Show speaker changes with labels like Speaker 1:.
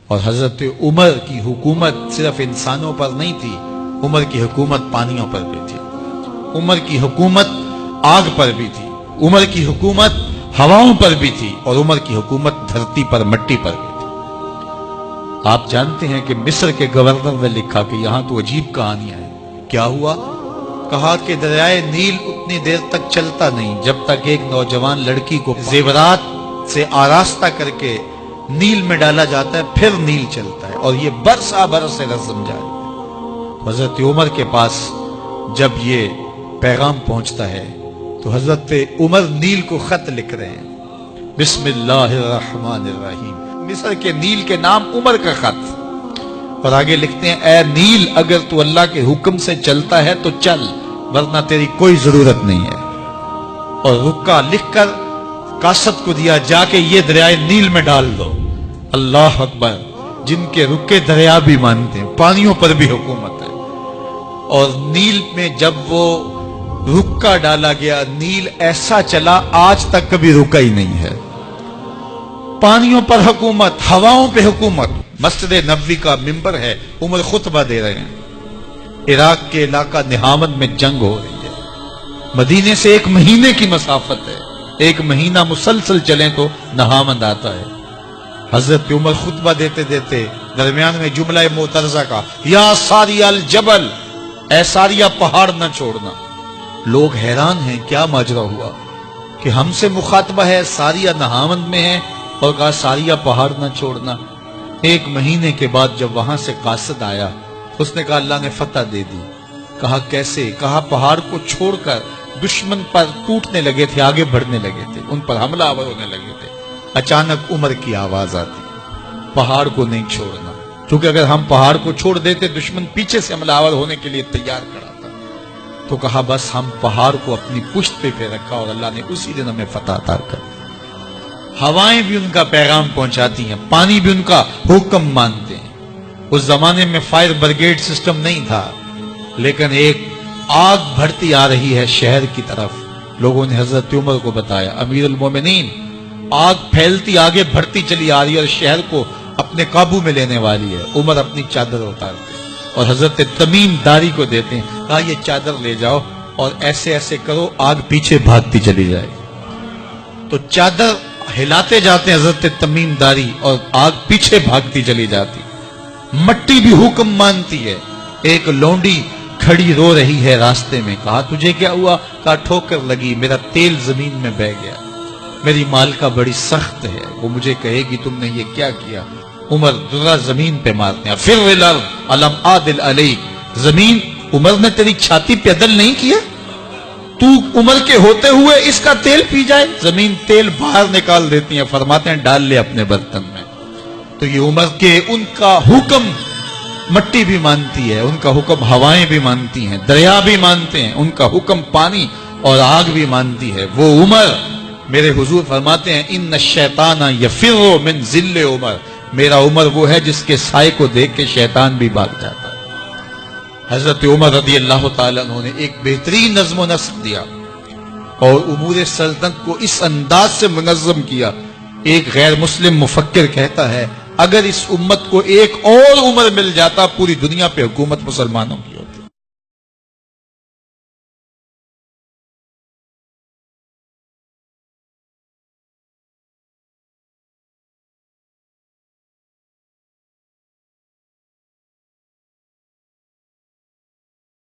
Speaker 1: اور حضرت عمر کی حکومت صرف انسانوں پر نہیں تھی، عمر کی حکومت پانیوں پر بھی تھی، عمر کی حکومت آگ پر بھی تھی، عمر کی حکومت ہواؤں پر بھی تھی، اور عمر کی حکومت دھرتی پر مٹی پر بھی تھی۔ آپ جانتے ہیں کہ مصر کے گورنر نے لکھا کہ یہاں تو عجیب کہانیاں ہیں۔ کیا ہوا؟ کہا کہ دریائے نیل اتنی دیر تک چلتا نہیں جب تک ایک نوجوان لڑکی کو زیورات سے آراستہ کر کے نیل میں ڈالا جاتا ہے، پھر نیل چلتا ہے، اور یہ برسا برس سے رسم جاری۔ حضرت عمر کے پاس جب یہ پیغام پہنچتا ہے تو حضرت عمر نیل کو خط لکھ رہے ہیں، بسم اللہ الرحمن الرحیم، مصر کے نیل کے نام عمر کا خط، اور آگے لکھتے ہیں، اے نیل اگر تو اللہ کے حکم سے چلتا ہے تو چل، ورنہ تیری کوئی ضرورت نہیں ہے۔ اور رکا لکھ کر قاصد کو دیا، جا کے یہ دریائے نیل میں ڈال دو۔ اللہ اکبر، جن کے رکے دریا بھی مانتے ہیں، پانیوں پر بھی حکومت ہے۔ اور نیل میں جب وہ رکا ڈالا گیا، نیل ایسا چلا آج تک کبھی رکا ہی نہیں ہے۔ پانیوں پر حکومت، ہواؤں پہ حکومت۔ مسجد نبوی کا ممبر ہے، عمر خطبہ دے رہے ہیں، عراق کے علاقہ نہامند میں جنگ ہو رہی ہے، مدینے سے 1 مہینے کی مسافت ہے، 1 مہینہ مسلسل چلیں تو نہامند آتا ہے۔ حضرت عمر خطبہ دیتے دیتے درمیان میں جملہ معترضہ کا، یا ساریہ الجبل، اے ساریہ پہاڑ نہ چھوڑنا۔ لوگ حیران ہیں، کیا ماجرا ہوا کہ ہم سے مخاطبہ ہے، ساریہ نہامند میں ہے، اور کہا ساریہ پہاڑ نہ چھوڑنا۔ 1 مہینے کے بعد جب وہاں سے قاصد آیا، اس نے کہا اللہ نے فتح دے دی۔ کہا کیسے؟ کہا پہاڑ کو چھوڑ کر دشمن پر ٹوٹنے لگے تھے، آگے بڑھنے لگے تھے، ان پر حملہ آور ہونے لگے تھے۔ اچانک عمر کی آواز آتی، پہاڑ کو نہیں چھوڑنا، کیونکہ اگر ہم پہاڑ کو چھوڑ دیتے دشمن پیچھے سے حملہ آور ہونے کے لیے تیار کھڑا تھا۔ تو کہا بس ہم پہاڑ کو اپنی پشت پہ رکھا، اور اللہ نے اسی دن ہمیں فتح عطا کر دی۔ ہوائیں بھی ان کا پیغام پہنچاتی ہیں، پانی بھی ان کا حکم مانتے ہیں۔ اس زمانے میں فائر بریگیڈ سسٹم نہیں تھا، لیکن ایک آگ بڑھتی آ رہی ہے شہر کی طرف۔ لوگوں نے حضرت عمر کو بتایا، امیر المومنین، آگ پھیلتی آگے بڑھتی چلی آ رہی ہے اور شہر کو اپنے قابو میں لینے والی ہے۔ عمر اپنی چادر اتارتے اور حضرت تمیم داری کو دیتے ہیں، کہا یہ چادر لے جاؤ اور ایسے ایسے کرو، آگ پیچھے بھاگتی چلی جائے۔ تو چادر ہلاتے جاتے ہیں حضرت تمیم داری، اور آگ پیچھے بھاگتی چلی جاتی۔ مٹی بھی حکم مانتی ہے۔ ایک لونڈی کھڑی رو رہی ہے راستے میں، کہا تجھے کیا ہوا؟ کہا ٹھوکر لگی، میرا تیل زمین میں بہہ گیا، میری مالکہ بڑی سخت ہے، وہ مجھے کہے گی تم نے یہ کیا کیا۔ عمر درہ زمین پہ مارتے ہیں، فر الارض الم عادل علیک، زمین عمر نے تیری چھاتی پہ عدل نہیں کیا؟ تو عمر کے ہوتے ہوئے اس کا تیل پی جائے؟ زمین تیل باہر نکال دیتی ہیں، فرماتے ہیں ڈال لے اپنے برتن میں۔ تو یہ عمر کے ان کا حکم مٹی بھی مانتی ہے، ان کا حکم ہوائیں بھی مانتی ہیں، دریا بھی مانتے ہیں، ان کا حکم پانی اور آگ بھی مانتی ہے۔ وہ عمر، میرے حضور فرماتے ہیں ان الشیطان یفر من ذل عمر، میرا عمر وہ ہے جس کے سائے کو دیکھ کے شیطان بھی بھاگ جاتا ہے۔ حضرت عمر رضی اللہ تعالیٰ عنہ نے ایک بہترین نظم و نسق دیا اور امور سلطنت کو اس انداز سے منظم کیا۔ ایک غیر مسلم مفکر کہتا ہے، اگر اس امت کو ایک اور عمر مل جاتا پوری دنیا پہ حکومت مسلمانوں کی